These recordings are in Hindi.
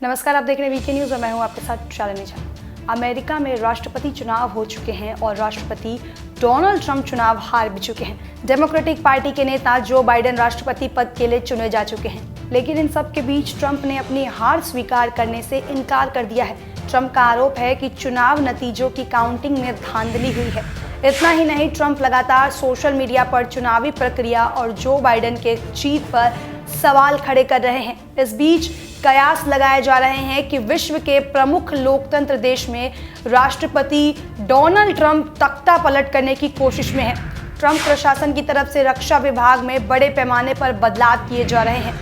नमस्कार, आप देख रहे हैं वीके न्यूज़ और मैं हूं आपके साथ शालिनी झा। अमेरिका में राष्ट्रपति चुनाव हो चुके हैं और राष्ट्रपति डोनाल्ड ट्रंप चुनाव हार भी चुके हैं। डेमोक्रेटिक पार्टी के नेता जो बाइडेन राष्ट्रपति पद के लिए चुने जा चुके हैं, लेकिन इन सब के बीच ट्रंप ने अपनी हार स्वीकार करने से इनकार कर दिया है। ट्रंप का आरोप है कि चुनाव नतीजों की काउंटिंग में धांधली हुई है। इतना ही नहीं, ट्रंप लगातार सोशल मीडिया पर चुनावी प्रक्रिया और जो बाइडेन के जीत पर सवाल खड़े कर रहे हैं। इस बीच कयास लगाए जा रहे हैं कि विश्व के प्रमुख लोकतंत्र देश में राष्ट्रपति डोनाल्ड ट्रंप तख्ता पलट करने की कोशिश में है। ट्रंप प्रशासन की तरफ से रक्षा विभाग में बड़े पैमाने पर बदलाव किए जा रहे हैं।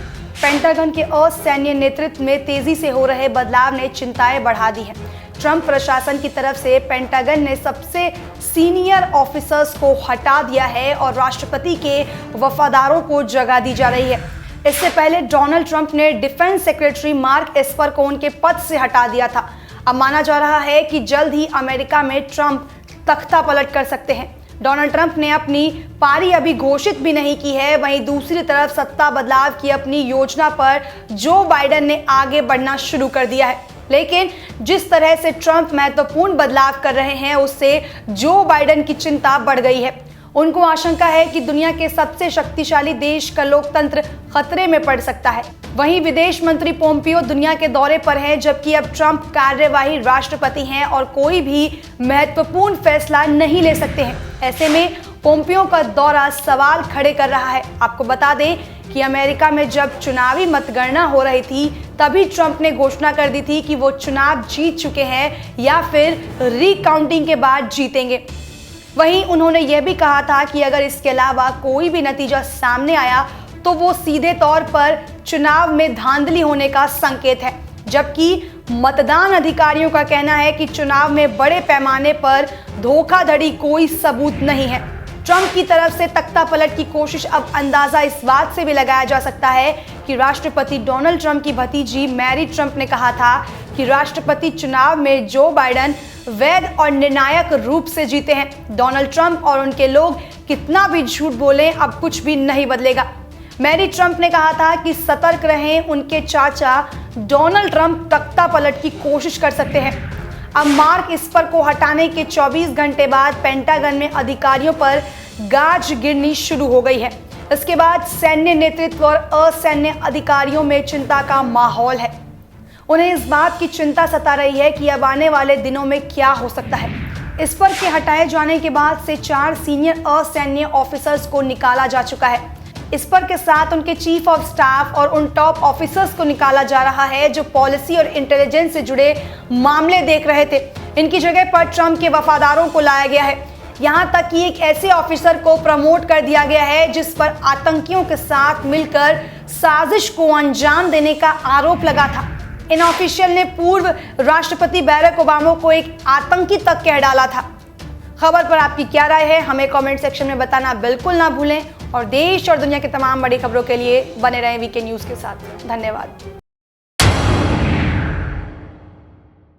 पेंटागन के असैन्य नेतृत्व में तेजी से हो रहे बदलाव ने चिंताएं बढ़ा दी हैं। ट्रंप प्रशासन की तरफ से पेंटागन ने सबसे सीनियर ऑफिसर्स को हटा दिया है और राष्ट्रपति के वफादारों को जगह दी जा रही है। इससे पहले डोनाल्ड ट्रंप ने डिफेंस सेक्रेटरी मार्क एस्पर को उनके पद से हटा दिया था। अब माना जा रहा है कि जल्द ही अमेरिका में ट्रंप तख्ता पलट कर सकते हैं। डोनाल्ड ट्रंप ने अपनी पारी अभी घोषित भी नहीं की है। वहीं दूसरी तरफ सत्ता बदलाव की अपनी योजना पर जो बाइडेन ने आगे बढ़ना शुरू कर दिया है। लेकिन जिस तरह से ट्रंप महत्वपूर्ण बदलाव कर रहे हैं, उससे जो बाइडेन की चिंता बढ़ गई है। उनको आशंका है कि दुनिया के सबसे शक्तिशाली देश का लोकतंत्र खतरे में पड़ सकता है। वहीं विदेश मंत्री पोम्पियो दुनिया के दौरे पर हैं, जबकि अब ट्रंप कार्यवाही राष्ट्रपति हैं और कोई भी महत्वपूर्ण फैसला नहीं ले सकते हैं। ऐसे में पोम्पियो का दौरा सवाल खड़े कर रहा है। आपको बता दें कि अमेरिका में जब चुनावी मतगणना हो रही थी, तभी ट्रंप ने घोषणा कर दी थी कि वो चुनाव जीत चुके हैं या फिर रिकाउंटिंग के बाद जीतेंगे। वहीं उन्होंने यह भी कहा था कि अगर इसके अलावा कोई भी नतीजा सामने आया तो वो सीधे तौर पर चुनाव में धांधली होने का संकेत है। जबकि मतदान अधिकारियों का कहना है कि चुनाव में बड़े पैमाने पर धोखाधड़ी कोई सबूत नहीं है। ट्रंप की तरफ से तख्ता पलट की कोशिश अब अंदाजा इस बात से भी लगाया जा सकता है कि राष्ट्रपति डोनाल्ड ट्रंप की भतीजी मैरी ट्रंप ने कहा था कि राष्ट्रपति चुनाव में जो बाइडेन वैध और निर्णायक रूप से जीते हैं। डोनाल्ड ट्रंप और उनके लोग कितना भी झूठ बोलें, अब कुछ भी नहीं बदलेगा। मैरी ट्रंप ने कहा था कि सतर्क रहें, उनके चाचा डोनाल्ड ट्रंप तख्ता पलट की कोशिश कर सकते हैं। अब मार्क एस्पर को हटाने के 24 घंटे बाद पेंटागन में अधिकारियों पर गाज गिरनी शुरू हो गई है। इसके बाद सैन्य नेतृत्व और असैन्य अधिकारियों में चिंता का माहौल है। उन्हें इस बात की चिंता सता रही है कि अब आने वाले दिनों में क्या हो सकता है। एस्पर के हटाए जाने के बाद से 4 सीनियर असैन्य ऑफिसर्स को निकाला जा चुका है। एस्पर के साथ उनके चीफ ऑफ स्टाफ और उन टॉप ऑफिसर्स को निकाला जा रहा है जो पॉलिसी और इंटेलिजेंस से जुड़े मामले देख रहे थे। इनकी जगह पर ट्रंप के वफादारों को लाया गया है। यहाँ तक कि एक ऐसे ऑफिसर को प्रमोट कर दिया गया है जिस पर आतंकियों के साथ मिलकर साजिश को अंजाम देने का आरोप लगा था। इन ऑफिशियल ने पूर्व राष्ट्रपति बैरक ओबामा को एक आतंकी तक कह डाला था। खबर पर आपकी क्या राय है, हमें कमेंट सेक्शन में बताना बिल्कुल ना भूलें और देश और दुनिया की तमाम बड़ी खबरों के लिए बने रहें वीके न्यूज़ के साथ। धन्यवाद।